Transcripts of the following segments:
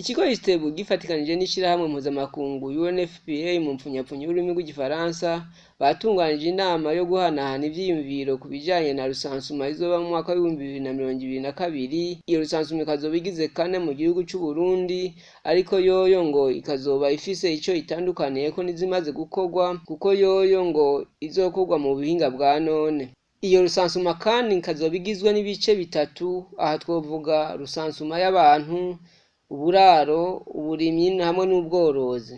Ikigo ISTEEBU gifatikanije n'ishirahamwe mpuzamakungu UNFPA mu mpfunyapfunyo y'ururimi rw'igifaransa batunganije inama yo guhanahana ivyiyumviro ku bijanye na rusansuma izoba mu mwaka wa 2022. Iyo rusansuma ikazoba igize kane mu gihugu c'u Burundi, ariko yoyo ngo ikazoba ifise ico itandukaniyeko n'izimaze gukorwa, kuko yoyo ngo izokorwa mu buhinga bwa none. Iyo rusansuma kandi ikazoba igizwe n'ibice bitatu, aha twovuga rusansuma y'abantu, uburaro, uburimyi hamwe n'ubworozi.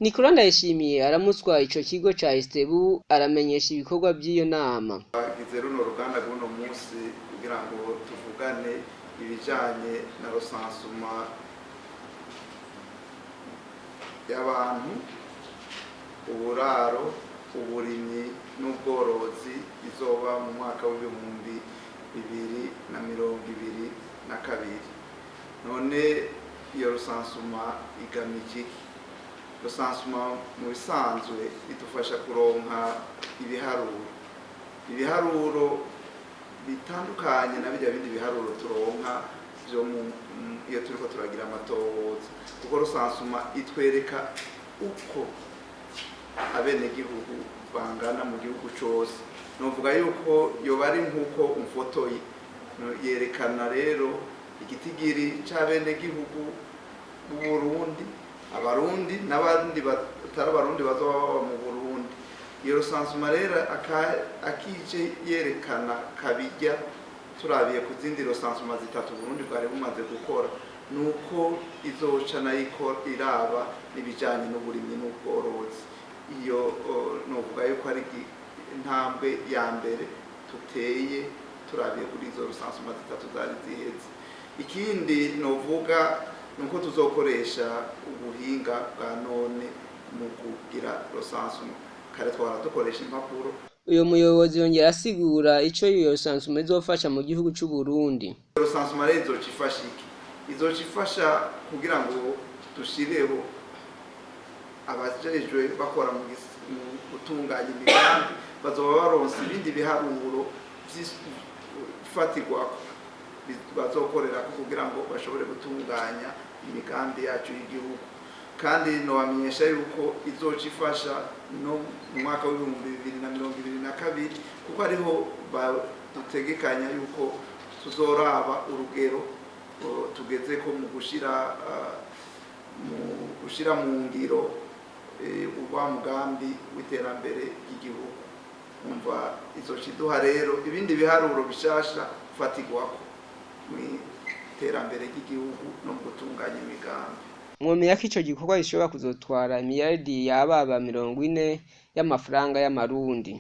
Nicolas Ndayishimiye aramutswa ico kigo ca ISTEEBU aramenyesha ibikorwa by'iyo nama. Bagize runo ruganda rw'uno munsi kugira ngo tuvugane ibijanye na rusansuma y'abantu, uburaro, uburimyi n'ubworozi izoba mu mwaka w'ibihumbi 2022. None iyo rusansuma igamije iki? Rusansuma mu bisanzwe idufasha kuronka ibiharuro bitandukanye na bijya bindi biharuro turonka byo iyo turiko turagira amatohoza, kuko rusansuma itwereka uko abenegihugu bangana mu gihugu cose. Novuga yuko yoba ari nk'uko umfotoye yerekana rero igitigiri c'abenegihugu mu Burundi, abarundi n'abandi batari abarundi bazoba baba mu Burundi. Iyo rusansuma rero akije yerekana kabijya turabiye ku zindi rusansuma zitatu Burundi bwari bumaze gukora, nuko izoca nayo iraba n'ibijanye n'uburimyi n'ubworozi. Iyo novuga yuko ari intambwe ya mbere tuteye turabiye kuri izo rusansuma zitatu zari ziheze. Ikindi novuga nuko tuzokoresha ubuhinga bwa none mu kugira rusansuma. Kare twara dukoresha impapuro. Uyo muyobozi yongera asigura ico iyo rusansuma izofasha mu gihugu c'u Burundi. Rusansuma rero izocifasha iki? Izocifasha kugira ngo dushireho abajejwe bakora mu gutunganya imigambi, bazoba baronse ibindi biharuro vyifatirwako bazokorera kugira ngo bashobore gutunganya imigambi yacu y'igihugu. Kandi nobamenyesha yuko izocifasha no mu mwaka wa 2022, kuko ariho dutegekanya yuko tuzoraba urugero tugezeko mu gushira mu ngiro uwa mugambi w'iterambere ry'igihugu. Umva izociduha rero ibindi biharuro bishasha fatigwako mu iterambere ry'igihugu no mu gutunganya imigambi. Mwomenya ko ico gikorwa gishobora kuzotwara imiliyardi yababa 40 y'amafaranga y'amarundi.